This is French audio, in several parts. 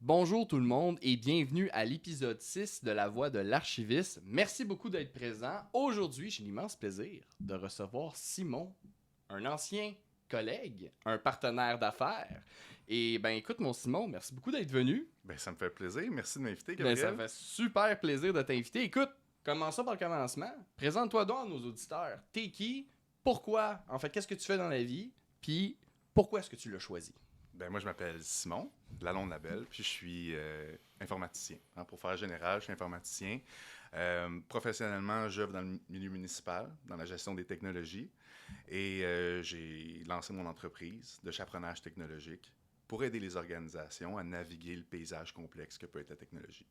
Bonjour tout le monde et bienvenue à l'épisode 6 de La Voix de l'archiviste. Merci beaucoup d'être présent. Aujourd'hui, j'ai l'immense plaisir de recevoir Simon, un ancien collègue, un partenaire d'affaires. Et ben écoute mon Simon, merci beaucoup d'être venu. Ben, ça me fait plaisir. Merci de m'inviter, Ben, ça Gabriel. fait super plaisir de t'inviter. Écoute, commençons par le commencement. Présente-toi donc à nos auditeurs. T'es qui? Pourquoi? En fait, qu'est-ce que tu fais dans la vie? Puis, pourquoi est-ce que tu l'as choisi? Ben, moi, je m'appelle Simon Lalonde-Labelle, puis je suis informaticien. Pour faire général, je suis informaticien. Professionnellement, j'œuvre dans le milieu municipal, dans la gestion des technologies. Et j'ai lancé mon entreprise de chaperonnage technologique pour aider les organisations à naviguer le paysage complexe que peut être la technologie.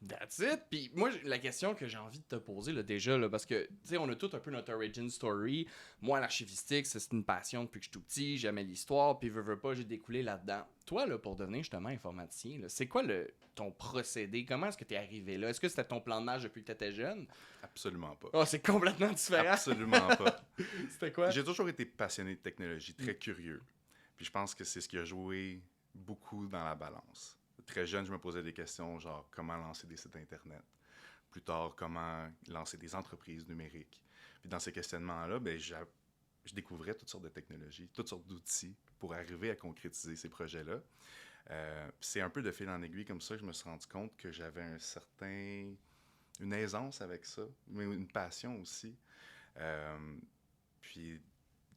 That's it. Puis moi, la question que j'ai envie de te poser là, déjà, là, parce que, tu sais, on a tout un peu notre origin story. Moi, l'archivistique, c'est une passion depuis que je suis tout petit. J'aimais l'histoire, puis veux pas, j'ai découlé là-dedans. Toi, là, pour devenir justement informaticien, là, c'est quoi ton procédé? Comment est-ce que t'es arrivé là? Est-ce que c'était ton plan de match depuis que t'étais jeune? Absolument pas. Oh, c'est complètement différent. Absolument pas. C'était quoi? J'ai toujours été passionné de technologie, très curieux. Puis je pense que c'est ce qui a joué beaucoup dans la balance. Très jeune, je me posais des questions genre comment lancer des sites Internet. Plus tard, comment lancer des entreprises numériques. Puis dans ces questionnements-là, ben, je découvrais toutes sortes de technologies, toutes sortes d'outils pour arriver à concrétiser ces projets-là. C'est un peu de fil en aiguille comme ça que je me suis rendu compte que j'avais une aisance avec ça, mais une passion aussi. Puis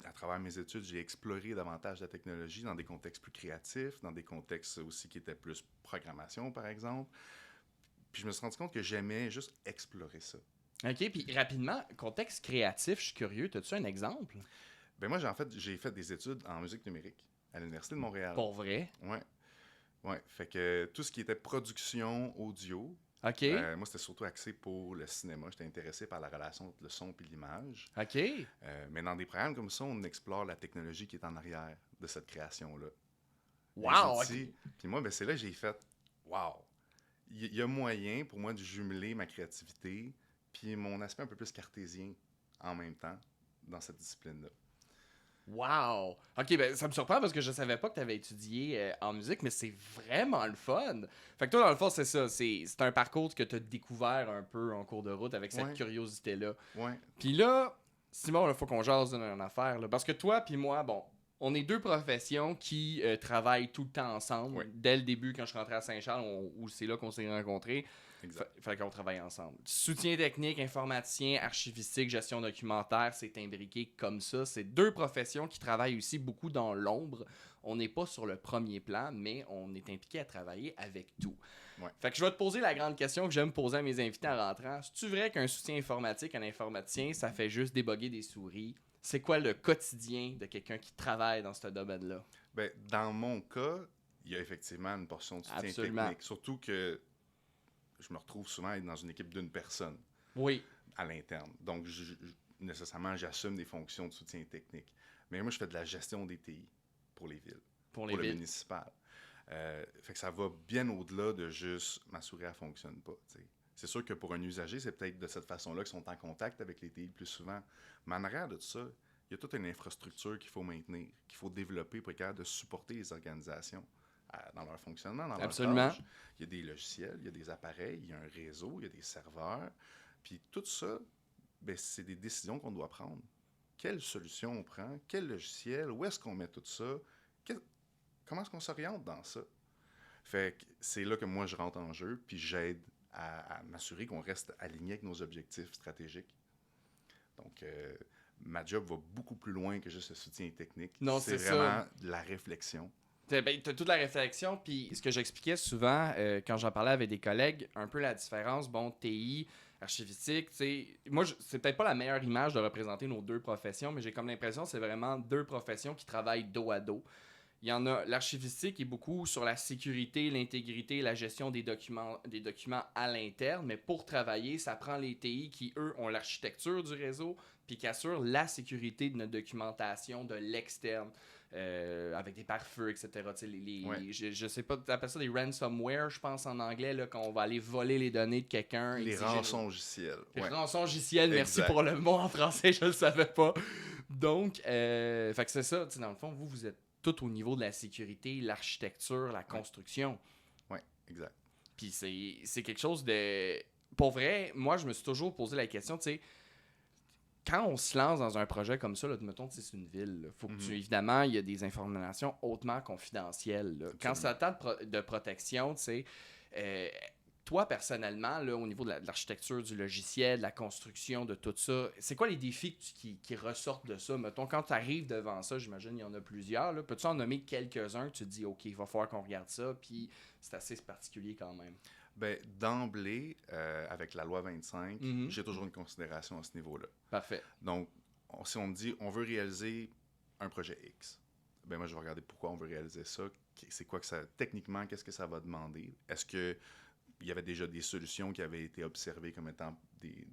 à travers mes études, j'ai exploré davantage la technologie dans des contextes plus créatifs, dans des contextes aussi qui étaient plus programmation, par exemple. Puis je me suis rendu compte que j'aimais juste explorer ça. OK, puis rapidement, contexte créatif, je suis curieux. T'as-tu un exemple? Ben moi, j'ai fait des études en musique numérique à l'Université de Montréal. Pour vrai? Ouais. Ouais. Fait que tout ce qui était production audio, OK. moi, c'était surtout axé pour le cinéma. J'étais intéressé par la relation entre le son et l'image. OK. Mais dans des programmes comme ça, on explore la technologie qui est en arrière de cette création-là. Wow! Les outils. Puis moi, ben, c'est là que j'ai fait « Wow! » Il y a moyen pour moi de jumeler ma créativité puis mon aspect un peu plus cartésien en même temps dans cette discipline-là. Wow! Ok, ben ça me surprend parce que je savais pas que tu avais étudié en musique, mais c'est vraiment le fun! Fait que toi, dans le fond, c'est ça. C'est un parcours que tu as découvert un peu en cours de route avec cette Ouais. curiosité-là. Ouais. Puis là, Simon, il faut qu'on jase d'une affaire. Là, parce que toi puis moi, bon, on est deux professions qui travaillent tout le temps ensemble. Ouais. Dès le début, quand je suis rentré à Saint-Charles, où c'est là qu'on s'est rencontrés. Exact. Fait qu'on travaille ensemble. Soutien technique, informaticien, archivistique, gestion documentaire, c'est imbriqué comme ça. C'est deux professions qui travaillent aussi beaucoup dans l'ombre. On n'est pas sur le premier plan, mais on est impliqué à travailler avec tout. Ouais. Fait que je vais te poser la grande question que j'aime poser à mes invités en rentrant. C'est-tu vrai qu'un soutien informatique, un informaticien, ça fait juste déboguer des souris? C'est quoi le quotidien de quelqu'un qui travaille dans ce domaine-là? Ben, dans mon cas, il y a effectivement une portion de soutien Absolument. technique. Surtout que je me retrouve souvent à être dans une équipe d'une personne Oui. à l'interne. Donc, nécessairement, j'assume des fonctions de soutien technique. Mais moi, je fais de la gestion des TI pour les villes, Pour le villes. municipal. Fait que ça va bien au-delà de juste m'assurer qu'elle ne fonctionne pas. T'sais. C'est sûr que pour un usager, c'est peut-être de cette façon-là qu'ils sont en contact avec les TI le plus souvent. Mais en arrière de tout ça, il y a toute une infrastructure qu'il faut maintenir, qu'il faut développer pour être capable de supporter les organisations dans leur fonctionnement, dans leur Absolument. tâches. Il y a des logiciels, il y a des appareils, il y a un réseau, il y a des serveurs. Puis tout ça, ben, c'est des décisions qu'on doit prendre. Quelle solution on prend? Quel logiciel? Où est-ce qu'on met tout ça? Comment est-ce qu'on s'oriente dans ça? Fait que c'est là que moi, je rentre en jeu, puis j'aide à m'assurer qu'on reste aligné avec nos objectifs stratégiques. Donc, ma job va beaucoup plus loin que juste le soutien technique. Non, c'est c'est vraiment de la réflexion. T'as toute la réflexion, puis ce que j'expliquais souvent quand j'en parlais avec des collègues, un peu la différence, bon, TI, archivistique, tu sais, moi, c'est peut-être pas la meilleure image de représenter nos deux professions, mais j'ai comme l'impression que c'est vraiment deux professions qui travaillent dos à dos. Il y en a, l'archivistique est beaucoup sur la sécurité, l'intégrité, la gestion des documents à l'interne, mais pour travailler, ça prend les TI qui, eux, ont l'architecture du réseau, puis qui assurent la sécurité de notre documentation de l'externe, avec des pare-feux, etc. Ouais. Je sais pas, tu appelles ça des ransomware, je pense en anglais, là, quand on va aller voler les données de quelqu'un. Les rançongiciels. Les Ouais. rançongiciels, merci Exact. pour le mot en français, je le savais pas. Donc, fait que c'est ça, dans le fond, vous êtes tout au niveau de la sécurité, l'architecture, la construction. Ouais. Exact. Puis c'est quelque chose de... Pour vrai, moi, je me suis toujours posé la question, tu sais, quand on se lance dans un projet comme ça, là, mettons, c'est une ville, là, faut que évidemment, il y a des informations hautement confidentielles. Là. Quand ça tente de protection, tu sais, toi, personnellement, là, au niveau de l'architecture du logiciel, de la construction, de tout ça, c'est quoi les défis qui ressortent de ça? Mettons, quand tu arrives devant ça, j'imagine qu'il y en a plusieurs. Là. Peux-tu en nommer quelques-uns que tu te dis, OK, il va falloir qu'on regarde ça, puis c'est assez particulier quand même. Ben, d'emblée, avec la loi 25, j'ai toujours une considération à ce niveau-là. Parfait. Donc, si on me dit, on veut réaliser un projet X, ben moi, je vais regarder pourquoi on veut réaliser ça. C'est quoi que ça... Techniquement, qu'est-ce que ça va demander? Est-ce qu'il y avait déjà des solutions qui avaient été observées comme étant des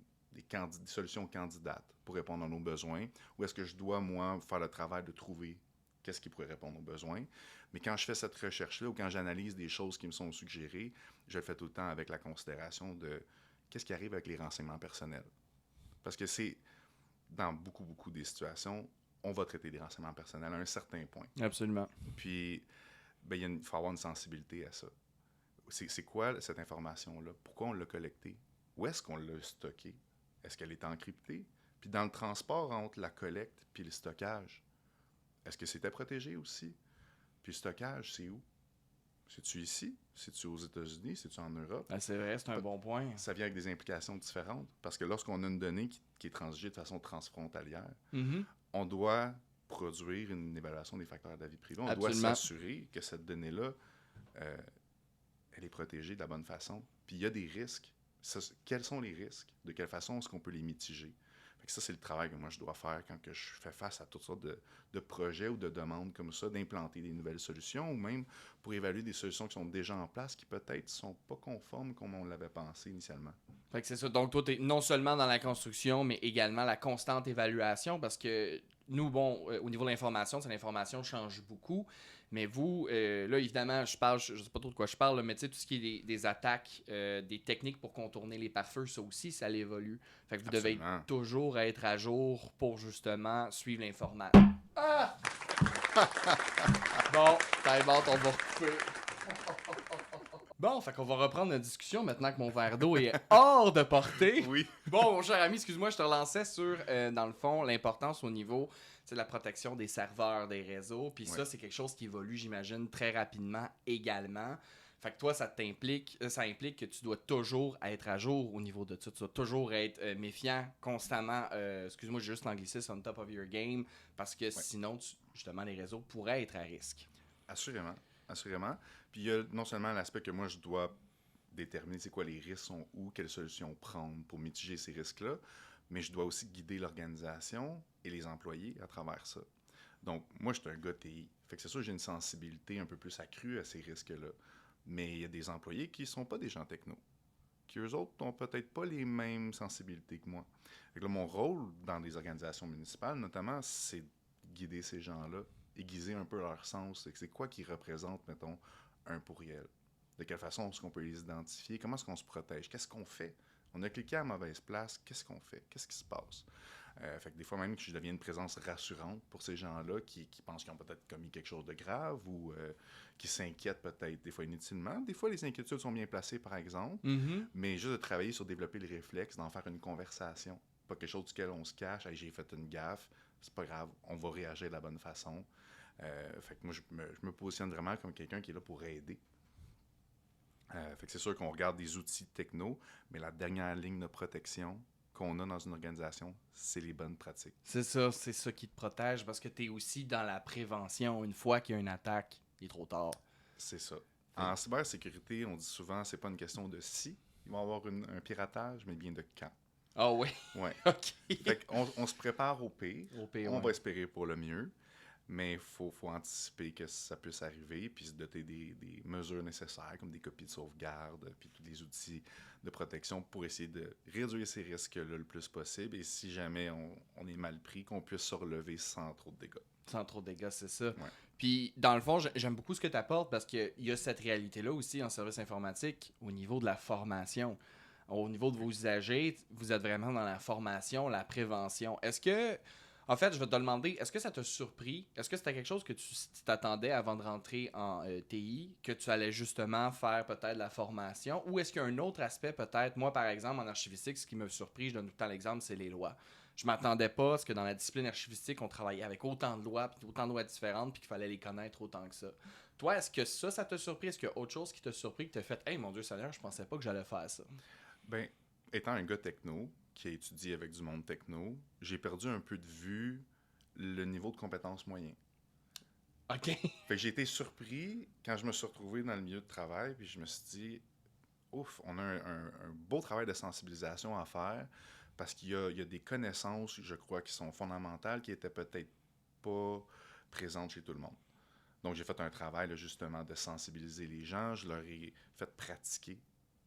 solutions candidates pour répondre à nos besoins? Ou est-ce que je dois, moi, faire le travail de trouver qu'est-ce qui pourrait répondre aux besoins? Mais quand je fais cette recherche-là ou quand j'analyse des choses qui me sont suggérées, je le fais tout le temps avec la considération de qu'est-ce qui arrive avec les renseignements personnels. Parce que c'est, dans beaucoup, beaucoup des situations, on va traiter des renseignements personnels à un certain point. Absolument. Puis, ben, il faut avoir une sensibilité à ça. C'est quoi cette information-là? Pourquoi on l'a collectée? Où est-ce qu'on l'a stockée? Est-ce qu'elle est encryptée? Puis dans le transport entre la collecte puis le stockage, est-ce que c'était protégé aussi? Puis le stockage, c'est où? C'est-tu ici? C'est-tu aux États-Unis? C'est-tu en Europe? Ah, c'est vrai, c'est un bon point. Ça vient avec des implications différentes. Parce que lorsqu'on a une donnée qui est transigée de façon transfrontalière, on doit produire une évaluation des facteurs de la vie privée. On doit s'assurer que cette donnée-là, elle est protégée de la bonne façon. Puis il y a des risques. Quels sont les risques? De quelle façon est-ce qu'on peut les mitiger? Fait que ça, c'est le travail que moi, je dois faire quand que je fais face à toutes sortes de projets ou de demandes comme ça, d'implanter des nouvelles solutions ou même pour évaluer des solutions qui sont déjà en place qui peut-être ne sont pas conformes comme on l'avait pensé initialement. Fait que c'est ça. Donc, toi, tu es non seulement dans la construction, mais également la constante évaluation parce que nous, bon, au niveau de l'information, l'information change beaucoup. Mais vous, là, évidemment, je sais pas trop de quoi je parle, là, mais tu sais, tout ce qui est des attaques, des techniques pour contourner les pare-feux, ça aussi, ça l'évolue. Fait que vous devez toujours être à jour pour justement suivre l'information. Ah! Bon, time out, on va recouper. Bon, fait qu'on va reprendre notre discussion maintenant que mon verre d'eau est hors de portée. Oui. Bon, mon cher ami, excuse-moi, je te relançais sur, dans le fond, l'importance au niveau de la protection des serveurs, des réseaux. Puis ça, c'est quelque chose qui évolue, j'imagine, très rapidement également. Fait que toi, ça implique que tu dois toujours être à jour au niveau de ça. Tu dois toujours être méfiant, constamment, excuse-moi, j'ai juste l'anglicisme, on top of your game, parce que sinon, justement, les réseaux pourraient être à risque. Assurément, assurément. Puis il y a non seulement l'aspect que moi, je dois déterminer c'est quoi les risques sont où, quelles solutions prendre pour mitiger ces risques-là, mais je dois aussi guider l'organisation et les employés à travers ça. Donc, moi, je suis un gars TI. Fait que c'est sûr que j'ai une sensibilité un peu plus accrue à ces risques-là. Mais il y a des employés qui ne sont pas des gens techno, qui eux autres n'ont peut-être pas les mêmes sensibilités que moi. Fait que là, mon rôle dans les organisations municipales, notamment, c'est de guider ces gens-là, aiguiser un peu leur sens. C'est quoi qui représente, mettons, un pourriel? De quelle façon est-ce qu'on peut les identifier? Comment est-ce qu'on se protège? Qu'est-ce qu'on fait? On a cliqué à la mauvaise place, qu'est-ce qu'on fait? Qu'est-ce qui se passe? Fait que des fois même que je deviens une présence rassurante pour ces gens-là qui pensent qu'ils ont peut-être commis quelque chose de grave ou qui s'inquiètent peut-être des fois inutilement. Des fois, les inquiétudes sont bien placées, par exemple, mais juste de travailler sur développer le réflexe, d'en faire une conversation. Pas quelque chose duquel on se cache, hey, j'ai fait une gaffe, c'est pas grave, on va réagir de la bonne façon. Fait que moi, je me positionne vraiment comme quelqu'un qui est là pour aider. Fait que c'est sûr qu'on regarde des outils techno, mais la dernière ligne de protection qu'on a dans une organisation, c'est les bonnes pratiques. C'est ça qui te protège parce que tu es aussi dans la prévention. Une fois qu'il y a une attaque, il est trop tard. C'est ça. En cybersécurité, on dit souvent, c'est pas une question de si il va y avoir un piratage, mais bien de quand. Ah oui? Ouais. OK. Fait qu'on se prépare au pire. On va espérer pour le mieux. Mais il faut anticiper que ça puisse arriver, puis se doter des mesures nécessaires, comme des copies de sauvegarde, puis tous les outils de protection pour essayer de réduire ces risques-là le plus possible. Et si jamais on est mal pris, qu'on puisse se relever sans trop de dégâts. Sans trop de dégâts, c'est ça. Ouais. Puis, dans le fond, j'aime beaucoup ce que tu apportes parce qu'il y a cette réalité-là aussi en service informatique au niveau de la formation. Au niveau de vos usagers, vous êtes vraiment dans la formation, la prévention. Est-ce que En fait, je vais te demander, est-ce que ça t'a surpris? Est-ce que c'était quelque chose que tu t'attendais avant de rentrer en TI, que tu allais justement faire peut-être la formation? Ou est-ce qu'il y a un autre aspect peut-être? Moi, par exemple, en archivistique, ce qui m'a surpris, je donne tout le temps l'exemple, c'est les lois. Je m'attendais pas à ce que dans la discipline archivistique, on travaillait avec autant de lois, puis autant de lois différentes, puis qu'il fallait les connaître autant que ça. Toi, est-ce que ça t'a surpris? Est-ce qu'il y a autre chose qui t'a surpris, que t'as fait, hey mon Dieu Seigneur, je pensais pas que j'allais faire ça? Ben, étant un gars techno, qui a étudié avec du monde techno, j'ai perdu un peu de vue le niveau de compétence moyen. OK. Fait que j'ai été surpris quand je me suis retrouvé dans le milieu de travail, puis je me suis dit, ouf, on a un beau travail de sensibilisation à faire, parce qu'il y a des connaissances, je crois, qui sont fondamentales, qui étaient peut-être pas présentes chez tout le monde. Donc, j'ai fait un travail, là, justement, de sensibiliser les gens. Je leur ai fait pratiquer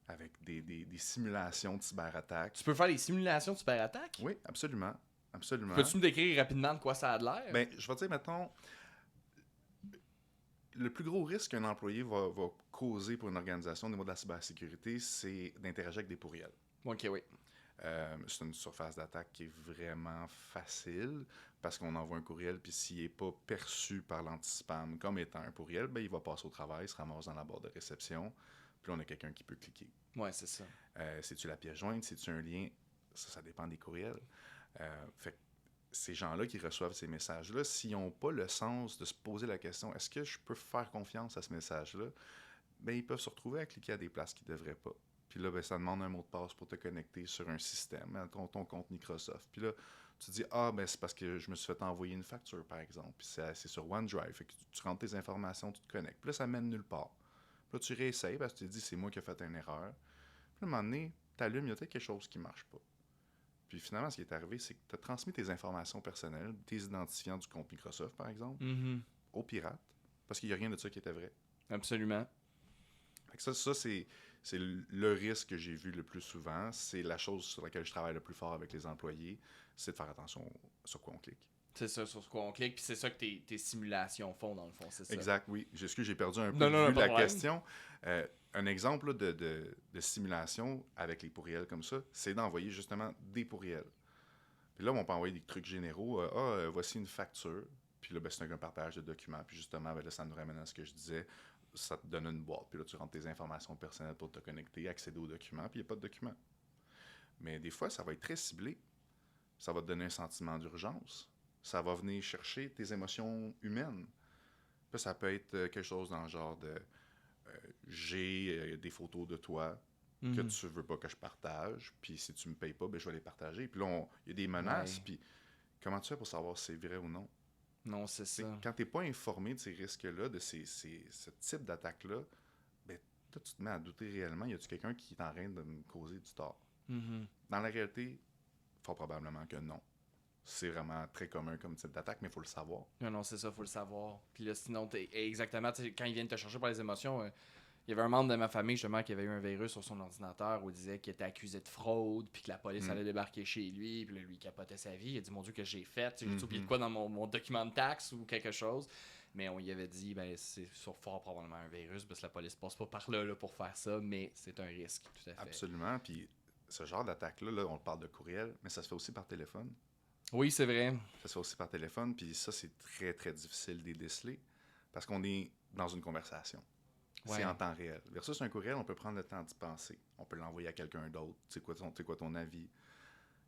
avec des simulations de cyberattaques. Tu peux faire des simulations de cyberattaque? Oui, absolument. Absolument. Peux-tu me décrire rapidement de quoi ça a de l'air? Ben, je vais te dire, mettons, le plus gros risque qu'un employé va causer pour une organisation au niveau de la cybersécurité, c'est d'interagir avec des pourriels. Ok, oui. C'est une surface d'attaque qui est vraiment facile parce qu'on envoie un courriel, puis s'il n'est pas perçu par l'anti-spam comme étant un pourriel, ben, il va passer au travail, il se ramasse dans la barre de réception, puis là, on a quelqu'un qui peut cliquer. Ouais, c'est ça. C'est-tu la pièce jointe, c'est-tu un lien? Ça dépend des courriels. Fait que ces gens-là qui reçoivent ces messages-là, s'ils n'ont pas le sens de se poser la question, est-ce que je peux faire confiance à ce message-là? Ben, ils peuvent se retrouver à cliquer à des places qu'ils ne devraient pas. Puis là, ben, ça demande un mot de passe pour te connecter sur un système, ton compte Microsoft. Puis là, tu te dis, ben c'est parce que je me suis fait envoyer une facture, par exemple. Puis c'est sur OneDrive. Fait que tu rentres tes informations, tu te connectes. Puis là, ça mène nulle part. Puis là, tu réessayes parce que tu te dis, c'est moi qui ai fait une erreur. Puis à un moment donné, tu allumes, il y a peut-être quelque chose qui ne marche pas. Puis finalement, ce qui est arrivé, c'est que tu as transmis tes informations personnelles, tes identifiants du compte Microsoft, par exemple, aux pirates, parce qu'il n'y a rien de ça qui était vrai. Absolument. Fait que ça c'est le risque que j'ai vu le plus souvent. C'est la chose sur laquelle je travaille le plus fort avec les employés, c'est de faire attention sur quoi on clique. C'est ça, sur quoi on clique, puis c'est ça que tes simulations font, dans le fond, c'est ça. Exact, oui. J'excuse, j'ai perdu un peu de vue la question. Un exemple là, de simulation avec les pourriels comme ça, c'est d'envoyer justement des pourriels. Puis là, on peut envoyer des trucs généraux. Voici une facture. Puis là, ben, c'est un partage de documents. Puis justement, ben, là, ça nous ramène à ce que je disais. Ça te donne une boîte. Puis là, tu rentres tes informations personnelles pour te connecter, accéder aux documents. Puis il n'y a pas de documents. Mais des fois, ça va être très ciblé. Ça va te donner un sentiment d'urgence. Ça va venir chercher tes émotions humaines. Puis ça peut être quelque chose dans le genre de j'ai des photos de toi que tu veux pas que je partage, puis si tu me payes pas, ben je vais les partager. Puis là, il y a des menaces, puis comment tu fais pour savoir si c'est vrai ou non? Non, c'est ça. Quand tu n'es pas informé de ces risques-là, de ce type d'attaque-là, ben toi, tu te mets à douter réellement, y a-tu quelqu'un qui est en train de me causer du tort? Dans la réalité, fort probablement que non. C'est vraiment très commun comme type d'attaque, mais il faut le savoir. Non, c'est ça, il faut le savoir. Puis là, sinon, exactement, quand ils viennent te chercher par les émotions, il y avait un membre de ma famille, justement, qui avait eu un virus sur son ordinateur où il disait qu'il était accusé de fraude, puis que la police allait débarquer chez lui, puis là, lui, il capotait sa vie. Il a dit, mon Dieu, que j'ai fait? J'ai oublié de quoi dans mon document de taxe ou quelque chose? Mais on lui avait dit, ben, c'est fort probablement un virus, parce que la police passe pas par là pour faire ça, mais c'est un risque, tout à fait. Absolument, puis ce genre d'attaque-là, là, on parle de courriel, mais ça se fait aussi par téléphone. Oui, c'est vrai. Ça se fait aussi par téléphone, puis ça, c'est très, très difficile de déceler parce qu'on est dans une conversation. Ouais. C'est en temps réel. Versus un courriel, on peut prendre le temps d'y penser. On peut l'envoyer à quelqu'un d'autre. Tu sais quoi ton avis?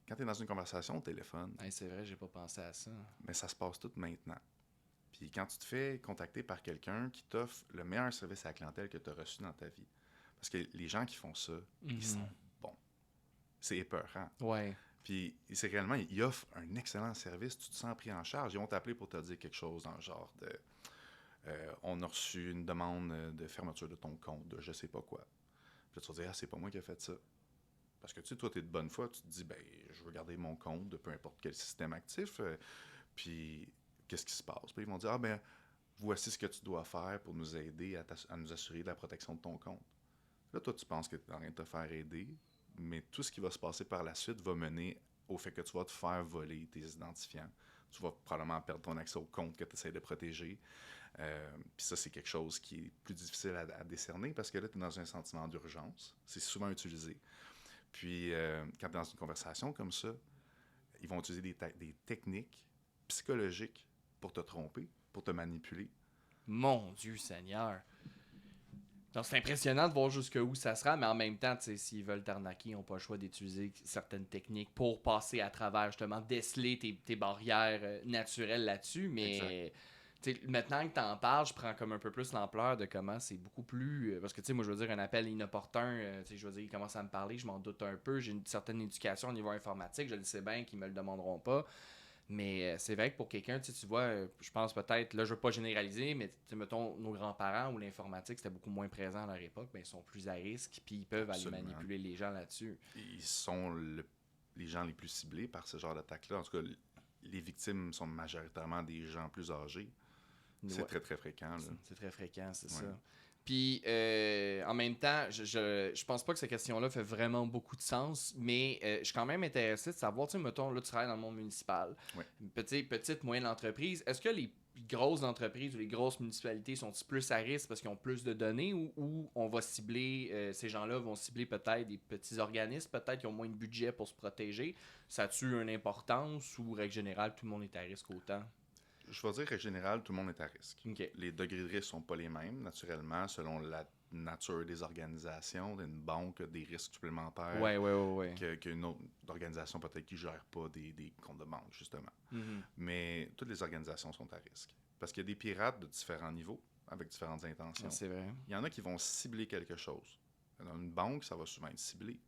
Quand tu es dans une conversation au téléphone... Hey, c'est vrai, j'ai pas pensé à ça. Mais ça se passe tout maintenant. Puis quand tu te fais contacter par quelqu'un qui t'offre le meilleur service à la clientèle que tu as reçu dans ta vie, parce que les gens qui font ça, ils sont bons. C'est épeurant. Ouais. Puis c'est réellement, ils offrent un excellent service, tu te sens pris en charge. Ils vont t'appeler pour te dire quelque chose dans le genre de on a reçu une demande de fermeture de ton compte, de je sais pas quoi. Puis là, tu vas dire, c'est pas moi qui ai fait ça. Parce que tu sais, toi, tu es de bonne foi, tu te dis, je veux garder mon compte de peu importe quel système actif. Puis qu'est-ce qui se passe? Puis ils vont dire, voici ce que tu dois faire pour nous aider à nous assurer de la protection de ton compte. Là, toi, tu penses que tu es en train de te faire aider, mais tout ce qui va se passer par la suite va mener au fait que tu vas te faire voler tes identifiants. Tu vas probablement perdre ton accès au compte que tu essaies de protéger. Puis ça, c'est quelque chose qui est plus difficile à décerner parce que là, tu es dans un sentiment d'urgence. C'est souvent utilisé. Puis, quand tu es dans une conversation comme ça, ils vont utiliser des techniques psychologique pour te tromper, pour te manipuler. Mon Dieu Seigneur. Donc, c'est impressionnant de voir jusqu'où ça sera, mais en même temps, s'ils veulent t'arnaquer, ils n'ont pas le choix d'utiliser certaines techniques pour passer à travers, justement, déceler tes barrières naturelles là-dessus. Mais maintenant que tu en parles, je prends comme un peu plus l'ampleur de comment c'est beaucoup plus... parce que, moi, je veux dire, un appel inopportun, je veux dire, ils commencent à me parler, je m'en doute un peu, j'ai une certaine éducation au niveau informatique, je le sais bien qu'ils me le demanderont pas. Mais c'est vrai que pour quelqu'un, tu vois, je pense peut-être, là je veux pas généraliser, mais mettons nos grands-parents où l'informatique c'était beaucoup moins présent à leur époque, ben, ils sont plus à risque, puis ils peuvent Absolument. aller manipuler les gens là-dessus. Ils sont les gens les plus ciblés par ce genre d'attaque-là. En tout cas, les victimes sont majoritairement des gens plus âgés. C'est très, très fréquent. Là. C'est très fréquent, c'est ça. Puis, en même temps, je pense pas que cette question-là fait vraiment beaucoup de sens, mais je suis quand même intéressé de savoir, tu sais, mettons, là, tu travailles dans le monde municipal, petite, moyenne entreprise, est-ce que les grosses entreprises ou les grosses municipalités sont-ils plus à risque parce qu'ils ont plus de données ou on va cibler, ces gens-là vont cibler peut-être des petits organismes, peut-être qui ont moins de budget pour se protéger? Ça a-tu une importance ou, règle générale, tout le monde est à risque autant? Je vais dire qu'en général, tout le monde est à risque. Okay. Les degrés de risque ne sont pas les mêmes, naturellement, selon la nature des organisations. Une banque a des risques supplémentaires qu'une autre organisation peut-être qui ne gère pas des comptes de banque, justement. Mm-hmm. Mais toutes les organisations sont à risque. Parce qu'il y a des pirates de différents niveaux, avec différentes intentions. C'est vrai. Il y en a qui vont cibler quelque chose. Dans une banque, ça va souvent être ciblé.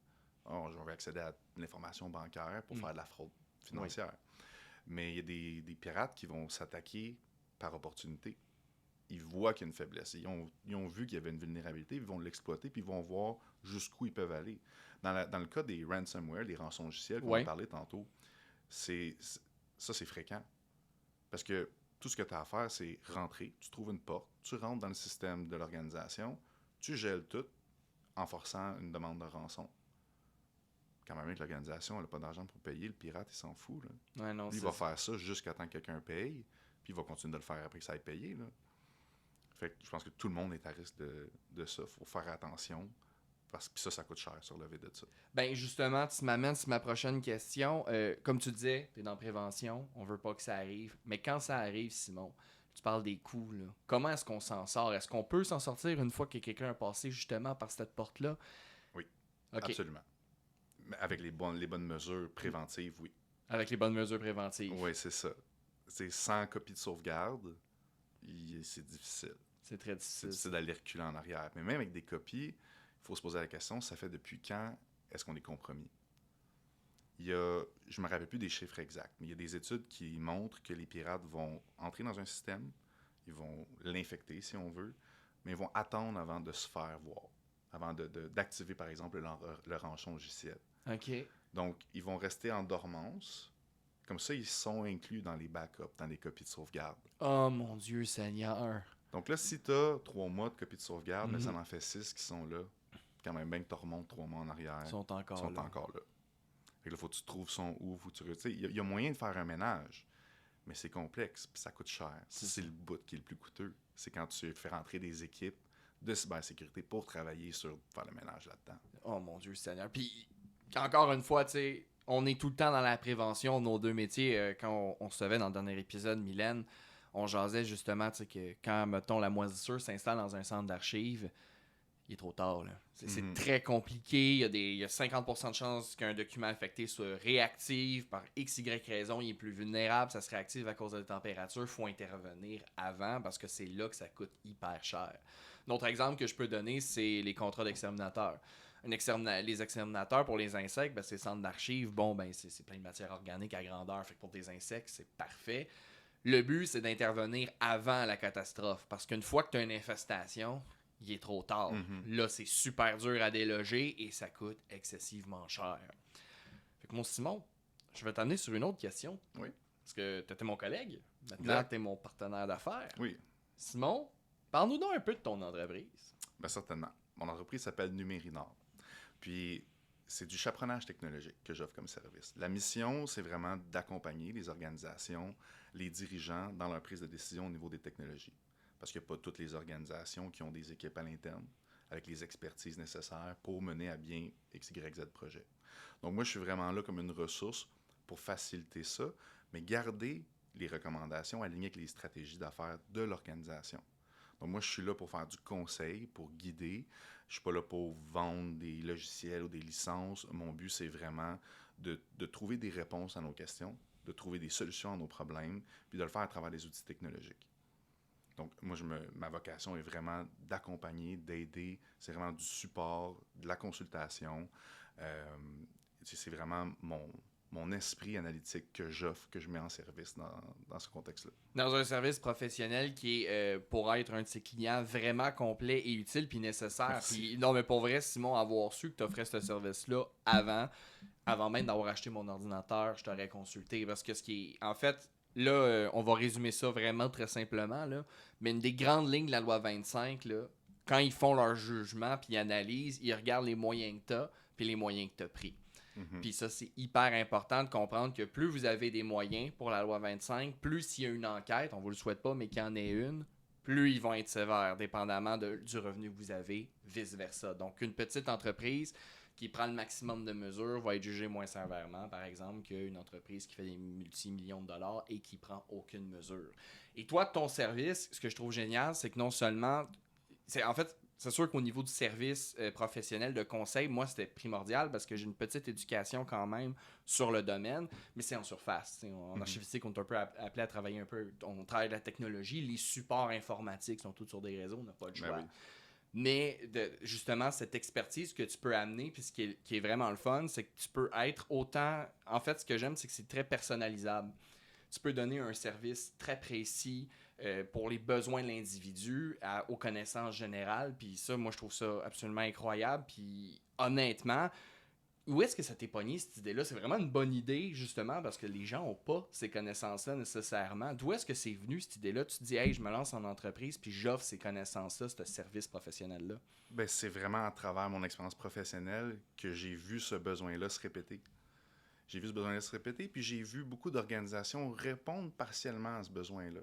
Oh, je vais accéder à l'information bancaire pour faire de la fraude financière. Oui. Mais il y a des pirates qui vont s'attaquer par opportunité. Ils voient qu'il y a une faiblesse. Ils ont vu qu'il y avait une vulnérabilité, ils vont l'exploiter, puis ils vont voir jusqu'où ils peuvent aller. Dans le cas des ransomware, les rançongiciels qu'on a parlé tantôt, ça, c'est fréquent. Parce que tout ce que tu as à faire, c'est rentrer, tu trouves une porte, tu rentres dans le système de l'organisation, tu gèles tout en forçant une demande de rançon. Quand même que l'organisation n'a pas d'argent pour payer, le pirate, il s'en fout. Là. Ouais, non, lui, il va faire ça jusqu'à temps que quelqu'un paye, puis il va continuer de le faire après que ça ait payé. Là. Fait que je pense que tout le monde est à risque de ça. Il faut faire attention, parce que ça coûte cher sur le lever de ça. Ben justement, tu m'amènes sur ma prochaine question. Comme tu disais, tu es dans la prévention, on veut pas que ça arrive. Mais quand ça arrive, Simon, tu parles des coûts. Là. Comment est-ce qu'on s'en sort? Est-ce qu'on peut s'en sortir une fois que quelqu'un a passé justement par cette porte-là? Oui, absolument. Avec les bonnes mesures préventives, oui. Avec les bonnes mesures préventives. Oui, c'est ça. C'est sans copie de sauvegarde, c'est difficile. C'est très difficile. C'est difficile d'aller reculer en arrière. Mais même avec des copies, il faut se poser la question, ça fait depuis quand est-ce qu'on est compromis? Je ne me rappelle plus des chiffres exacts, mais il y a des études qui montrent que les pirates vont entrer dans un système, ils vont l'infecter si on veut, mais ils vont attendre avant de se faire voir, avant d'activer par exemple le rançongiciel. OK. Donc, ils vont rester en dormance. Comme ça, ils sont inclus dans les backups, dans les copies de sauvegarde. Oh mon Dieu Seigneur! Donc là, si tu as 3 mois de copies de sauvegarde, mais ça en fait 6 qui sont là, quand même bien que tu remontes 3 mois en arrière. Ils sont encore là. Fait que là, faut que tu trouves son où, il y a moyen de faire un ménage, mais c'est complexe, puis ça coûte cher. C'est le bout qui est le plus coûteux. C'est quand tu fais rentrer des équipes de cybersécurité pour travailler sur faire le ménage là-dedans. Oh mon Dieu Seigneur! Puis, encore une fois, tu sais, on est tout le temps dans la prévention de nos deux métiers. Quand on se recevait dans le dernier épisode, Mylène, on jasait justement que quand, mettons, la moisissure s'installe dans un centre d'archives, il est trop tard. Là. C'est très compliqué. Il y a 50% de chances qu'un document affecté soit réactif par XY raison. Il est plus vulnérable. Ça se réactive à cause de la température. Il faut intervenir avant parce que c'est là que ça coûte hyper cher. Un autre exemple que je peux donner, c'est les contrats d'exterminateurs. Les exterminateurs pour les insectes, ben, c'est centres d'archives. Bon, ben, c'est plein de matière organique à grandeur. Fait que pour des insectes, c'est parfait. Le but, c'est d'intervenir avant la catastrophe. Parce qu'une fois que tu as une infestation, il est trop tard. Là, c'est super dur à déloger et ça coûte excessivement cher. Fait que mon Simon, je vais t'amener sur une autre question. Oui. Parce que tu étais mon collègue. Maintenant, tu es mon partenaire d'affaires. Oui. Simon, parle-nous donc un peu de ton entreprise. Bien, certainement. Mon entreprise s'appelle Numérinor. Puis, c'est du chaperonnage technologique que j'offre comme service. La mission, c'est vraiment d'accompagner les organisations, les dirigeants dans leur prise de décision au niveau des technologies. Parce qu'il n'y a pas toutes les organisations qui ont des équipes à l'interne avec les expertises nécessaires pour mener à bien X, Y, Z projet. Donc moi, je suis vraiment là comme une ressource pour faciliter ça, mais garder les recommandations alignées avec les stratégies d'affaires de l'organisation. Donc, moi, je suis là pour faire du conseil, pour guider. Je suis pas là pour vendre des logiciels ou des licences. Mon but, c'est vraiment de trouver des réponses à nos questions, de trouver des solutions à nos problèmes, puis de le faire à travers des outils technologiques. Donc, moi, ma vocation est vraiment d'accompagner, d'aider. C'est vraiment du support, de la consultation. Euh, c'est vraiment mon esprit analytique que j'offre, que je mets en service dans ce contexte-là. Dans un service professionnel qui est, pour être un de ses clients, vraiment complet et utile puis nécessaire. Puis, non, mais pour vrai, Simon, avoir su que tu offrais ce service-là avant même d'avoir acheté mon ordinateur, je t'aurais consulté. Parce que ce qui est. En fait, là, on va résumer ça vraiment très simplement, là. Mais une des grandes lignes de la loi 25, là, quand ils font leur jugement puis ils analysent, ils regardent les moyens que tu as puis les moyens que tu as pris. Puis ça, c'est hyper important de comprendre que plus vous avez des moyens pour la loi 25, plus s'il y a une enquête, on vous le souhaite pas, mais qu'il y en ait une, plus ils vont être sévères, dépendamment du revenu que vous avez, vice-versa. Donc, une petite entreprise qui prend le maximum de mesures va être jugée moins sévèrement, par exemple, qu'une entreprise qui fait des multimillions de dollars et qui prend aucune mesure. Et toi, de ton service, ce que je trouve génial, c'est que non seulement... En fait, c'est sûr qu'au niveau du service professionnel de conseil, moi, c'était primordial parce que j'ai une petite éducation quand même sur le domaine, mais c'est en surface. En archivistique, on est un peu appelé à travailler un peu. On travaille la technologie, les supports informatiques sont tous sur des réseaux, on n'a pas le choix. Ben oui. Mais justement, cette expertise que tu peux amener, puis ce qui est vraiment le fun, c'est que tu peux être autant... En fait, ce que j'aime, c'est que c'est très personnalisable. Tu peux donner un service très précis pour les besoins de l'individu aux connaissances générales. Puis ça, moi, je trouve ça absolument incroyable. Puis honnêtement, où est-ce que ça t'est pogné, cette idée-là? C'est vraiment une bonne idée, justement, parce que les gens n'ont pas ces connaissances-là nécessairement. D'où est-ce que c'est venu, cette idée-là? Tu te dis, hey, je me lance en entreprise, puis j'offre ces connaissances-là, ce service professionnel-là. Ben, c'est vraiment à travers mon expérience professionnelle que j'ai vu ce besoin-là se répéter. J'ai vu ce besoin-là se répéter, puis j'ai vu beaucoup d'organisations répondre partiellement à ce besoin-là.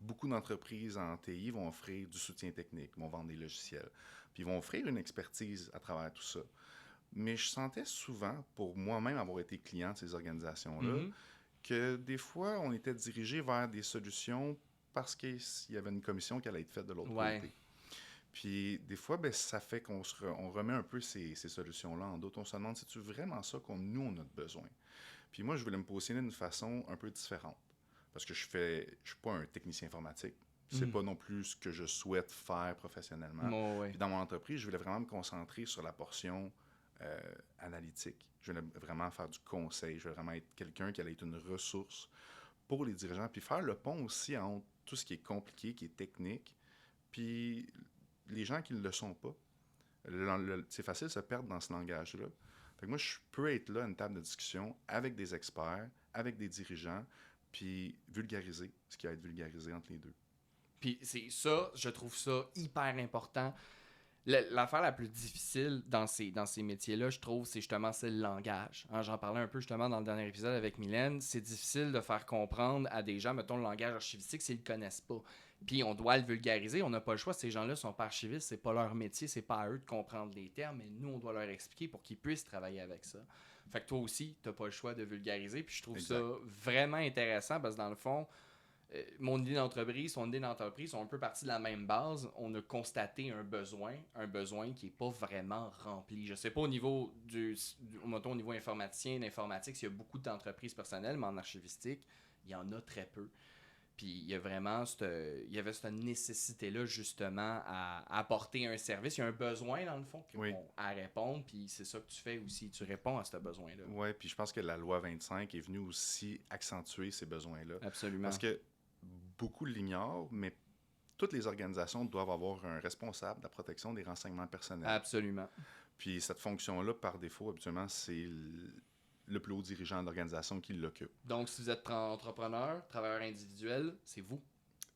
Beaucoup d'entreprises en TI vont offrir du soutien technique, vont vendre des logiciels, puis vont offrir une expertise à travers tout ça. Mais je sentais souvent, pour moi-même avoir été client de ces organisations-là, que des fois, on était dirigé vers des solutions parce qu'il y avait une commission qui allait être faite de l'autre côté. Puis des fois, ben, ça fait on remet un peu ces solutions-là en doute. On se demande, c'est-tu vraiment ça nous, on a besoin? Puis moi, je voulais me positionner d'une façon un peu différente. Parce que je suis pas un technicien informatique. C'est pas non plus ce que je souhaite faire professionnellement. Puis dans mon entreprise, je voulais vraiment me concentrer sur la portion analytique. Je voulais vraiment faire du conseil. Je voulais vraiment être quelqu'un qui allait être une ressource pour les dirigeants. Puis faire le pont aussi entre tout ce qui est compliqué, qui est technique, puis les gens qui ne le sont pas. C'est facile de se perdre dans ce langage-là. Fait que moi, je peux être là à une table de discussion avec des experts, avec des dirigeants, puis vulgariser ce qui va être vulgarisé entre les deux. Puis c'est ça, je trouve ça hyper important. L'affaire la plus difficile dans ces métiers-là, je trouve, c'est justement le langage. Hein, j'en parlais un peu justement dans le dernier épisode avec Mylène. C'est difficile de faire comprendre à des gens, mettons, le langage archivistique s'ils ne le connaissent pas. Puis on doit le vulgariser, on n'a pas le choix. Ces gens-là sont pas archivistes, c'est pas leur métier, c'est pas à eux de comprendre les termes, mais nous, on doit leur expliquer pour qu'ils puissent travailler avec ça. Fait que toi aussi, t'as pas le choix de vulgariser. Puis je trouve ça vraiment intéressant parce que dans le fond, mon idée d'entreprise, son idée d'entreprise sont un peu partis de la même base. On a constaté un besoin qui n'est pas vraiment rempli. Je sais pas au niveau au niveau informaticien, d'informatique, s'il y a beaucoup d'entreprises personnelles, mais en archivistique, il y en a très peu. Puis il y avait cette nécessité-là justement à apporter un service. Il y a un besoin dans le fond à répondre, puis c'est ça que tu fais aussi. Tu réponds à ce besoin-là. Oui, puis je pense que la loi 25 est venue aussi accentuer ces besoins-là. Absolument. Parce que beaucoup l'ignorent, mais toutes les organisations doivent avoir un responsable de la protection des renseignements personnels. Absolument. Puis cette fonction-là, par défaut, habituellement, c'est le plus haut dirigeant de l'organisation qui l'occupe. Donc, si vous êtes entrepreneur, travailleur individuel, c'est vous.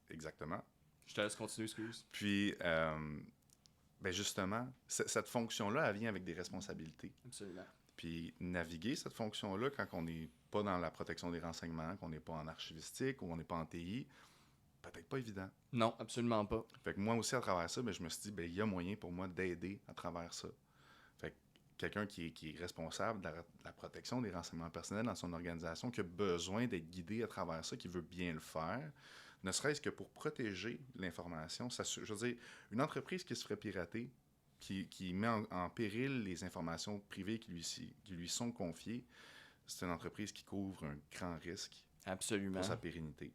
Exactement. Je te laisse continuer, excuse. Puis, ben justement, cette fonction-là, elle vient avec des responsabilités. Absolument. Puis, naviguer cette fonction-là quand on n'est pas dans la protection des renseignements, qu'on n'est pas en archivistique ou on n'est pas en TI, peut-être pas évident. Non, absolument pas. Fait que moi aussi, à travers ça, ben, je me suis dit, ben, il y a moyen pour moi d'aider à travers ça. Fait que quelqu'un qui est responsable de la protection des renseignements personnels dans son organisation, qui a besoin d'être guidé à travers ça, qui veut bien le faire, ne serait-ce que pour protéger l'information. Je veux dire, une entreprise qui se ferait pirater, qui met en péril les informations privées qui lui sont confiées, c'est une entreprise qui couvre un grand risque Absolument. pour sa pérennité.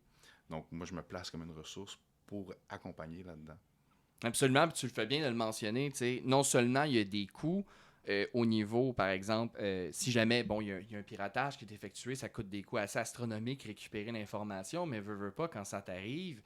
Donc, moi, je me place comme une ressource pour accompagner là-dedans. Absolument, puis tu le fais bien de le mentionner. T'sais, non seulement il y a des coûts au niveau, par exemple, si jamais il y a un piratage qui est effectué, ça coûte des coûts assez astronomiques récupérer l'information, mais veux pas, quand ça t'arrive,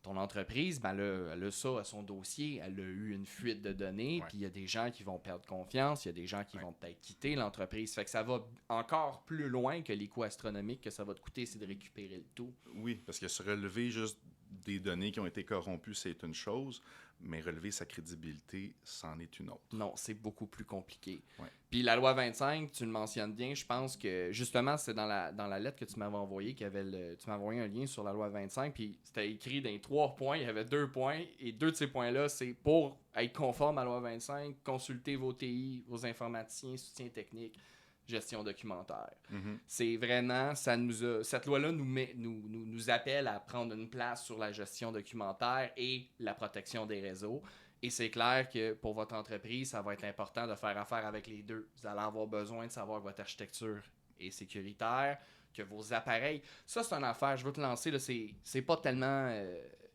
ton entreprise, elle a ça à son dossier, elle a eu une fuite de données, puis il y a des gens qui vont perdre confiance, il y a des gens qui vont peut-être quitter l'entreprise. Fait que ça va encore plus loin que les coûts astronomiques que ça va te coûter, c'est de récupérer le tout. Oui, parce que se relever juste des données qui ont été corrompues, c'est une chose, mais relever sa crédibilité, c'en est une autre. Non, c'est beaucoup plus compliqué. Ouais. Puis la loi 25, tu le mentionnes bien, je pense que justement, c'est dans la lettre que tu m'avais envoyée, tu m'avais envoyé un lien sur la loi 25, puis c'était écrit dans les 3 points, il y avait 2 points, et 2 de ces points-là, c'est pour être conforme à la loi 25, consulter vos TI, vos informaticiens, soutien technique, gestion documentaire. Mm-hmm. C'est vraiment, cette loi-là nous appelle à prendre une place sur la gestion documentaire et la protection des réseaux. Et c'est clair que pour votre entreprise, ça va être important de faire affaire avec les deux. Vous allez avoir besoin de savoir que votre architecture est sécuritaire, que vos appareils... Ça, c'est une affaire, je veux te lancer, là, c'est pas tellement...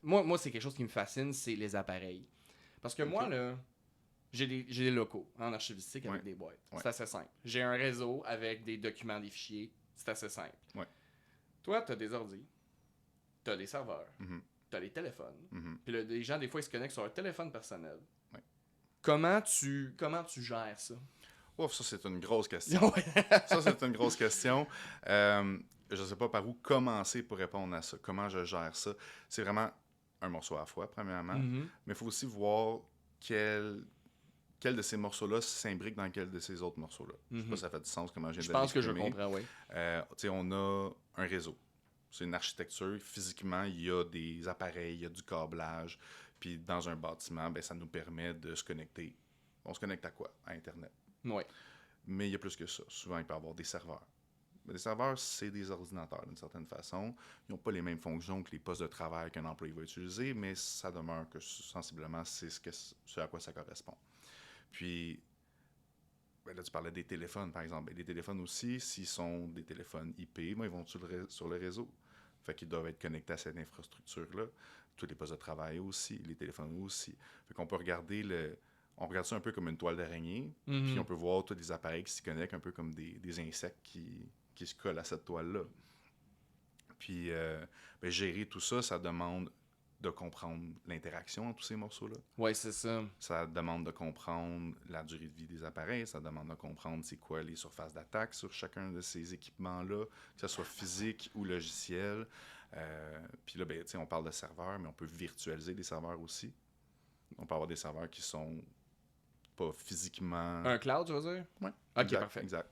Moi, c'est quelque chose qui me fascine, c'est les appareils. Parce que moi, là... J'ai des locaux en archivistique avec des boîtes. Ouais. C'est assez simple. J'ai un réseau avec des documents, des fichiers. C'est assez simple. Ouais. Toi, tu as des ordi, tu as des serveurs, tu as des téléphones. Puis là, les gens, des fois, ils se connectent sur un téléphone personnel. Ouais. Comment tu gères ça? Ouf, ça, c'est une grosse question. Ça, c'est une grosse question. Je ne sais pas par où commencer pour répondre à ça. Comment je gère ça? C'est vraiment un morceau à la fois, premièrement. Mais il faut aussi voir quel de ces morceaux-là s'imbrique dans quel de ces autres morceaux-là. Je sais pas si ça fait du sens comment je pense que je comprends, oui. On a un réseau. C'est une architecture. Physiquement, il y a des appareils, il y a du câblage. Puis dans un bâtiment, ça nous permet de se connecter. On se connecte à quoi? À Internet. Oui. Mais il y a plus que ça. Souvent, il peut y avoir des serveurs. Mais les serveurs, c'est des ordinateurs d'une certaine façon. Ils n'ont pas les mêmes fonctions que les postes de travail qu'un employé va utiliser, mais ça demeure que sensiblement, c'est ce à quoi ça correspond. Puis, là, tu parlais des téléphones, par exemple. Les téléphones aussi, s'ils sont des téléphones IP, ils vont sur le réseau. Fait qu'ils doivent être connectés à cette infrastructure-là. Tous les postes de travail aussi, les téléphones aussi. Fait qu'on peut regarder on regarde ça un peu comme une toile d'araignée, puis on peut voir tous les appareils qui s'y connectent un peu comme des insectes qui se collent à cette toile-là. Puis, gérer tout ça, ça demande de comprendre l'interaction entre tous ces morceaux-là. Oui, c'est ça. Ça demande de comprendre la durée de vie des appareils, ça demande de comprendre c'est quoi les surfaces d'attaque sur chacun de ces équipements-là, que ce soit physique ou logiciel. Puis là, on parle de serveurs, mais on peut virtualiser des serveurs aussi. On peut avoir des serveurs qui sont pas physiquement... Un cloud, tu veux dire? Oui. OK, parfait. Exact.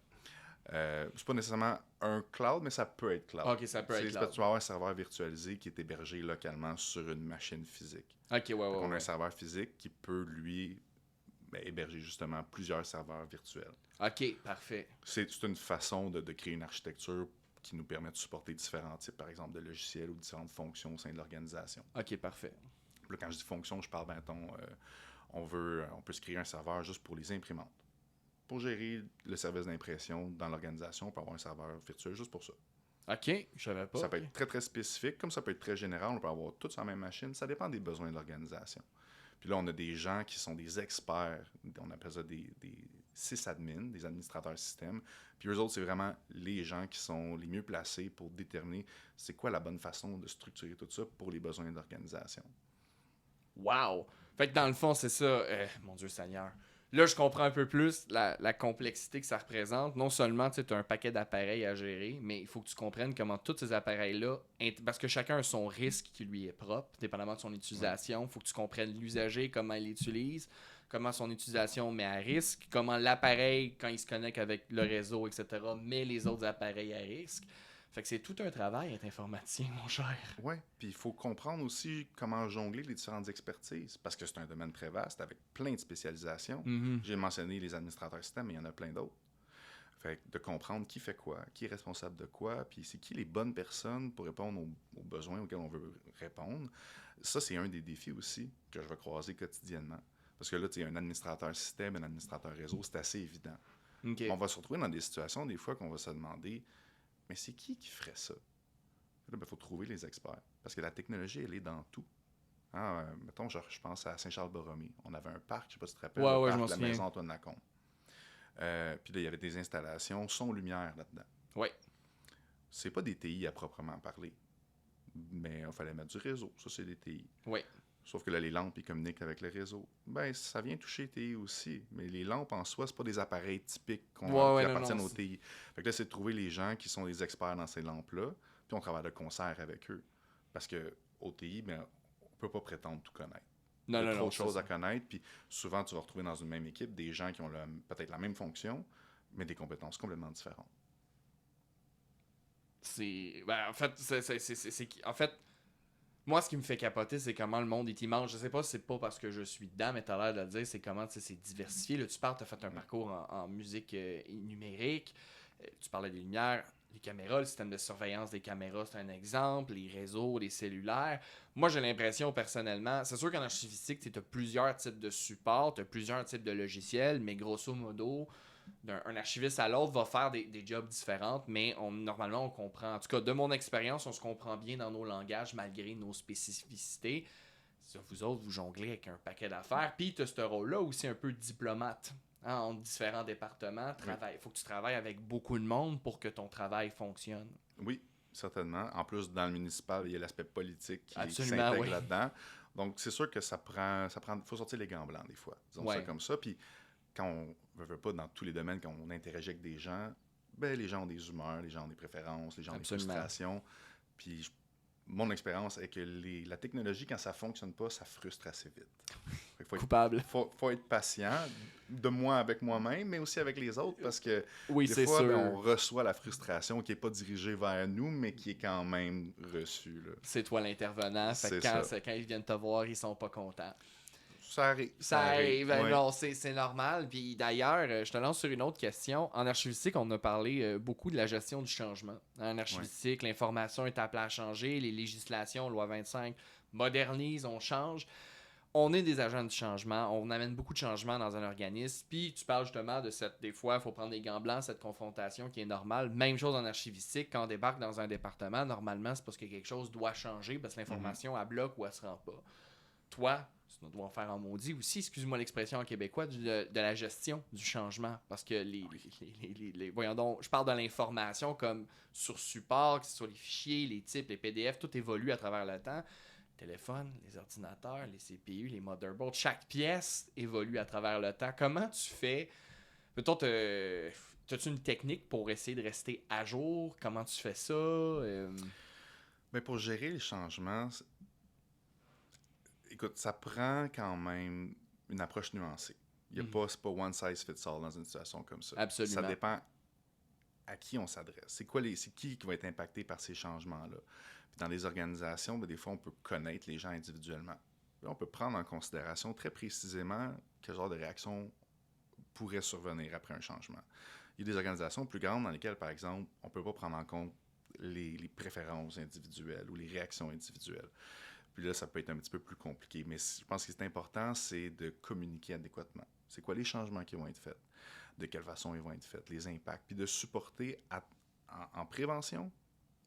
C'est pas nécessairement un cloud, mais ça peut être cloud. OK, ça peut être cloud. Tu vas avoir un serveur virtualisé qui est hébergé localement sur une machine physique. OK, ouais. On a un serveur physique qui peut, lui, héberger justement plusieurs serveurs virtuels. OK, parfait. C'est une façon de créer une architecture qui nous permet de supporter différents types, par exemple, de logiciels ou différentes fonctions au sein de l'organisation. OK, parfait. Là, quand je dis fonction, je parle, on peut se créer un serveur juste pour les imprimantes. Pour gérer le service d'impression dans l'organisation, on peut avoir un serveur virtuel juste pour ça. OK, je savais pas. Ça peut être très, très spécifique, comme ça peut être très général. On peut avoir tout sur la même machine. Ça dépend des besoins de l'organisation. Puis là, on a des gens qui sont des experts. On appelle ça des sysadmins, des administrateurs système. Puis eux autres, c'est vraiment les gens qui sont les mieux placés pour déterminer c'est quoi la bonne façon de structurer tout ça pour les besoins de l'organisation. Wow! Fait que dans le fond, c'est ça. Mon Dieu Seigneur. Là, je comprends un peu plus la complexité que ça représente. Non seulement tu as un paquet d'appareils à gérer, mais il faut que tu comprennes comment tous ces appareils-là, parce que chacun a son risque qui lui est propre, dépendamment de son utilisation. Il faut que tu comprennes l'usager, comment il l'utilise, comment son utilisation met à risque, comment l'appareil, quand il se connecte avec le réseau, etc., met les autres appareils à risque. Fait que c'est tout un travail être informaticien, mon cher. Oui, puis il faut comprendre aussi comment jongler les différentes expertises, parce que c'est un domaine très vaste avec plein de spécialisations. Mhm. J'ai mentionné les administrateurs système, mais il y en a plein d'autres. Fait que de comprendre qui fait quoi, qui est responsable de quoi, puis c'est qui les bonnes personnes pour répondre aux besoins auxquels on veut répondre. Ça, c'est un des défis aussi que je vais croiser quotidiennement. Parce que là, tu sais, un administrateur système, un administrateur réseau, c'est assez évident. OK. On va se retrouver dans des situations, des fois, qu'on va se demander, mais c'est qui ferait ça? Là, il faut trouver les experts. Parce que la technologie, elle est dans tout. Hein, mettons, je pense à Saint-Charles-Borromée. On avait un parc, je ne sais pas si tu te rappelles, Ouais, le ouais, je parc m'en de la souviens. maison Antoine Lacombe. Puis là, il y avait des installations son-lumière là-dedans. Ouais. C'est pas des TI à proprement parler, mais il fallait mettre du réseau. Ça, c'est des TI. Ouais. Sauf que là, les lampes, ils communiquent avec le réseau. Ben, ça vient toucher TI aussi. Mais les lampes, en soi, c'est pas des appareils typiques qui Non, appartiennent non, aux TI. Fait que là, c'est de trouver les gens qui sont des experts dans ces lampes-là, puis on travaille de concert avec eux. Parce que au TI, ben, on peut pas prétendre tout connaître. Il y a trop de choses à connaître, puis souvent, tu vas retrouver dans une même équipe des gens qui ont peut-être la même fonction, mais des compétences complètement différentes. En fait, moi, ce qui me fait capoter, c'est comment le monde est immense. Je sais pas si c'est pas parce que je suis dedans, mais t'as l'air de le dire, c'est comment c'est diversifié. Là, tu parles, t'as fait un parcours en musique numérique, tu parlais des lumières, les caméras, le système de surveillance des caméras, c'est un exemple, les réseaux, les cellulaires. Moi, j'ai l'impression, personnellement, c'est sûr qu'en archivistique, tu as plusieurs types de supports, tu as plusieurs types de logiciels, mais grosso modo, un archiviste à l'autre va faire des jobs différents, mais normalement, on comprend. En tout cas, de mon expérience, on se comprend bien dans nos langages malgré nos spécificités. Vous autres, vous jonglez avec un paquet d'affaires. Puis, tu as ce rôle-là aussi un peu diplomate. Hein, entre différents départements. Il faut que tu travailles avec beaucoup de monde pour que ton travail fonctionne. Oui, certainement. En plus, dans le municipal, il y a l'aspect politique qui Absolument, s'intègre oui. là-dedans. Donc, c'est sûr que faut sortir les gants blancs des fois. Disons ça comme ça. Puis, quand on ne veut pas, dans tous les domaines, quand on interagit avec des gens, ben, les gens ont des humeurs, les gens ont des préférences, les gens ont des frustrations. Puis, mon expérience est que la technologie, quand ça ne fonctionne pas, ça frustre assez vite. Coupable. Faut être patient, de moi avec moi-même, mais aussi avec les autres, parce que oui, des fois, on reçoit la frustration qui n'est pas dirigée vers nous, mais qui est quand même reçue. Là. C'est toi l'intervenant. Fait que quand ils viennent te voir, ils sont pas contents. Ça arrive. Ça arrive. Ouais. Non, c'est normal. Puis d'ailleurs, je te lance sur une autre question. En archivistique, on a parlé beaucoup de la gestion du changement. En archivistique, l'information est appelée à changer. Les législations, loi 25, modernisent, on change. On est des agents du changement. On amène beaucoup de changements dans un organisme. Puis tu parles justement de des fois, il faut prendre des gants blancs, cette confrontation qui est normale. Même chose en archivistique. Quand on débarque dans un département, normalement, c'est parce que quelque chose doit changer, parce que l'information, elle bloque ou elle se rend pas. Toi, tu dois en faire en maudit aussi, excuse-moi l'expression en québécois, de la gestion du changement. Parce que voyons donc, je parle de l'information comme sur support, que ce soit les fichiers, les types, les PDF, tout évolue à travers le temps. Les téléphones, les ordinateurs, les CPU, les motherboards, chaque pièce évolue à travers le temps. Comment tu fais? Peut-être, as-tu une technique pour essayer de rester à jour? Comment tu fais ça? Mais pour gérer les changements, écoute, ça prend quand même une approche nuancée. C'est pas one size fits all dans une situation comme ça. Absolument. Ça dépend à qui on s'adresse. C'est qui va être impacté par ces changements-là. Puis dans les organisations, des fois, on peut connaître les gens individuellement. Puis on peut prendre en considération très précisément quel genre de réaction pourrait survenir après un changement. Il y a des organisations plus grandes dans lesquelles, par exemple, on ne peut pas prendre en compte les préférences individuelles ou les réactions individuelles. Puis là, ça peut être un petit peu plus compliqué. Mais je pense que c'est important, c'est de communiquer adéquatement. C'est quoi les changements qui vont être faits? De quelle façon ils vont être faits? Les impacts? Puis de supporter en prévention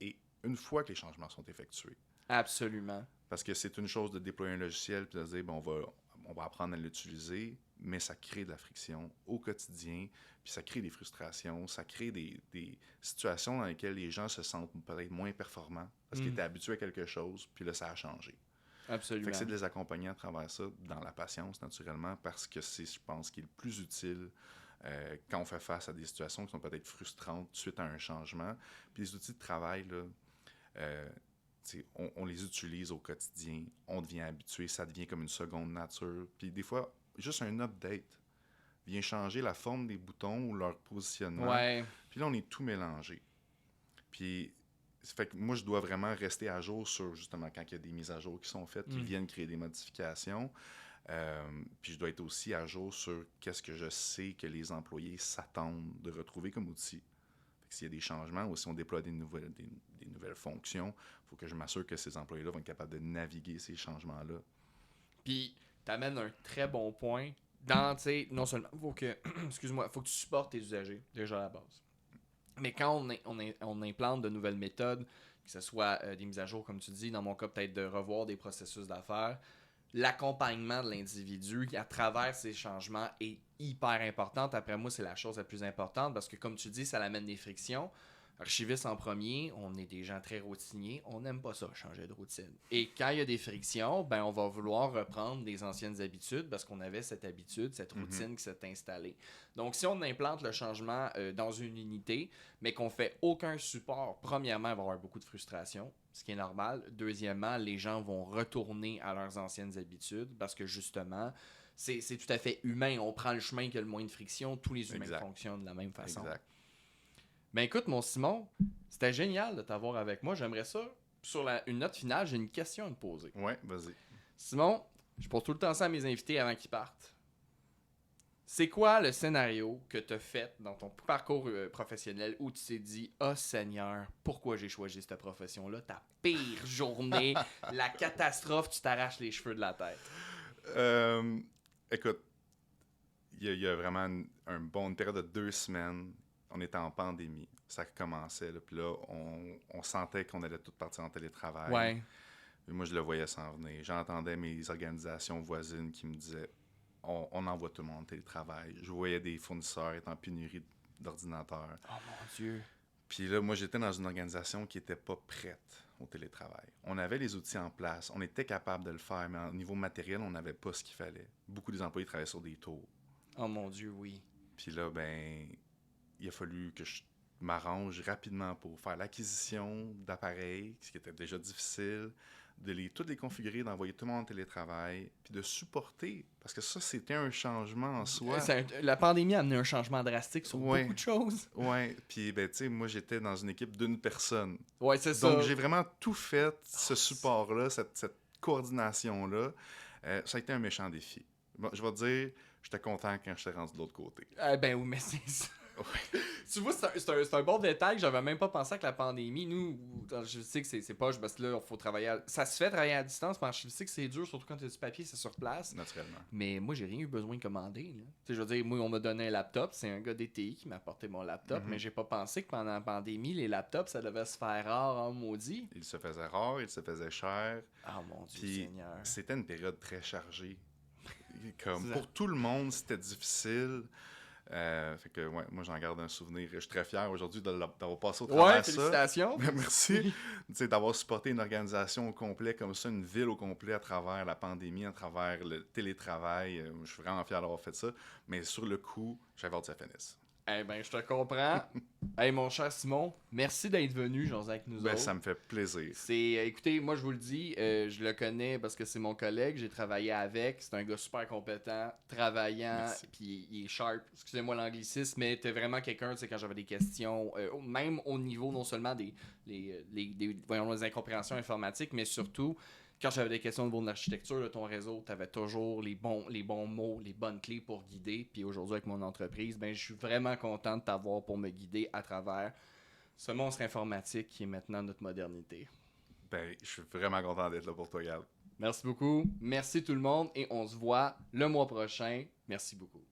et une fois que les changements sont effectués. Absolument. Parce que c'est une chose de déployer un logiciel puis de se dire, on va apprendre à l'utiliser, mais ça crée de la friction au quotidien, puis ça crée des frustrations, ça crée des situations dans lesquelles les gens se sentent peut-être moins performants parce qu'ils étaient habitués à quelque chose, puis là, ça a changé. Absolument. Fait que c'est de les accompagner à travers ça, dans la patience, naturellement, parce que c'est, je pense, qui est le plus utile quand on fait face à des situations qui sont peut-être frustrantes suite à un changement. Puis les outils de travail, là, on les utilise au quotidien, on devient habitué, ça devient comme une seconde nature. Puis des fois, juste un update vient changer la forme des boutons ou leur positionnement. Ouais. Puis là, on est tout mélangé. Puis fait que moi, je dois vraiment rester à jour sur, justement, quand il y a des mises à jour qui sont faites, qui viennent créer des modifications. Puis je dois être aussi à jour sur qu'est-ce que je sais que les employés s'attendent de retrouver comme outil. Fait que s'il y a des changements ou si on déploie des nouvelles fonctions, il faut que je m'assure que ces employés-là vont être capables de naviguer ces changements-là. Puis, t'amènes un très bon point dans, tu sais, non seulement, faut que, excuse-moi, faut que tu supportes tes usagers, déjà à la base. Mais quand on implante de nouvelles méthodes, que ce soit des mises à jour, comme tu dis, dans mon cas, peut-être de revoir des processus d'affaires, l'accompagnement de l'individu à travers ces changements est hyper important. Après moi, c'est la chose la plus importante parce que, comme tu dis, ça amène des frictions. Archiviste en premier, on est des gens très routiniers, on n'aime pas ça, changer de routine. Et quand il y a des frictions, ben on va vouloir reprendre des anciennes habitudes parce qu'on avait cette habitude, cette routine qui s'est installée. Donc si on implante le changement dans une unité, mais qu'on fait aucun support, premièrement, il va y avoir beaucoup de frustration, ce qui est normal. Deuxièmement, les gens vont retourner à leurs anciennes habitudes parce que justement, c'est tout à fait humain. On prend le chemin qui a le moins de friction, tous les humains fonctionnent de la même façon. Exact. Ben écoute, mon Simon, c'était génial de t'avoir avec moi. J'aimerais ça, sur une note finale, j'ai une question à te poser. Ouais, vas-y. Simon, je pose tout le temps ça à mes invités avant qu'ils partent. C'est quoi le scénario que tu as fait dans ton parcours professionnel où tu t'es dit « Oh Seigneur, pourquoi j'ai choisi cette profession-là? Ta pire journée, la catastrophe, tu t'arraches les cheveux de la tête. » Écoute, il y a vraiment une période de 2 semaines. On était en pandémie. Ça commençait. Là, puis là, on sentait qu'on allait tous partir en télétravail. Ouais. Et moi, je le voyais s'en venir. J'entendais mes organisations voisines qui me disaient on envoie tout le monde en télétravail. Je voyais des fournisseurs être en pénurie d'ordinateurs. Oh mon Dieu. Puis là, moi, j'étais dans une organisation qui n'était pas prête au télétravail. On avait les outils en place. On était capable de le faire, mais au niveau matériel, on n'avait pas ce qu'il fallait. Beaucoup des employés travaillaient sur des tours. Oh mon Dieu, oui. Puis là, ben, il a fallu que je m'arrange rapidement pour faire l'acquisition d'appareils, ce qui était déjà difficile, de toutes les configurer, d'envoyer tout le monde en télétravail, puis de supporter, parce que ça, c'était un changement en soi. La pandémie a amené un changement drastique sur beaucoup de choses. Ouais, puis ben, tu sais, moi, j'étais dans une équipe d'une personne. Ouais, c'est ça. Donc, j'ai vraiment tout fait, ce support-là, cette coordination-là. Ça a été un méchant défi. Bon, je vais te dire, j'étais content quand j'étais rendu de l'autre côté. Ben oui, mais c'est ça. Ouais. Tu vois, c'est un bon détail que j'avais même pas pensé avec la pandémie. Nous, je sais que c'est poche parce que là, il faut travailler. Ça se fait travailler à distance, mais je sais que c'est dur, surtout quand tu as du papier, c'est sur place. Naturellement. Mais moi, j'ai rien eu besoin de commander. Là. Je veux dire, moi, on m'a donné un laptop. C'est un gars DTI qui m'a apporté mon laptop, mais j'ai pas pensé que pendant la pandémie, les laptops, ça devait se faire rare en maudit. Il se faisait rare, il se faisait cher. Ah mon Dieu Puis, Seigneur. c'était une période très chargée. Comme, pour tout le monde, c'était difficile. Fait que, ouais, moi, j'en garde un souvenir. Je suis très fier aujourd'hui d'avoir passé au travers ça. Félicitations. Merci. Tu sais, d'avoir supporté une organisation au complet comme ça, une ville au complet à travers la pandémie, à travers le télétravail. Je suis vraiment fier d'avoir fait ça. Mais sur le coup, j'avais hâte que ça finisse. Eh ben, je te comprends. Hey, mon cher Simon, merci d'être venu, José, avec nous autres. Ça me fait plaisir. Écoutez, moi, je vous le dis, je le connais parce que c'est mon collègue, j'ai travaillé avec. C'est un gars super compétent, travaillant, puis il est sharp. Excusez-moi l'anglicisme, mais t'es vraiment quelqu'un, tu sais, quand j'avais des questions, même au niveau non seulement des incompréhensions informatiques, mais surtout, quand j'avais des questions au niveau de l'architecture de ton réseau, tu avais toujours les bons mots, les bonnes clés pour guider. Puis aujourd'hui, avec mon entreprise, ben, je suis vraiment content de t'avoir pour me guider à travers ce monstre informatique qui est maintenant notre modernité. Ben, je suis vraiment content d'être là pour toi, Gab. Merci beaucoup. Merci tout le monde et on se voit le mois prochain. Merci beaucoup.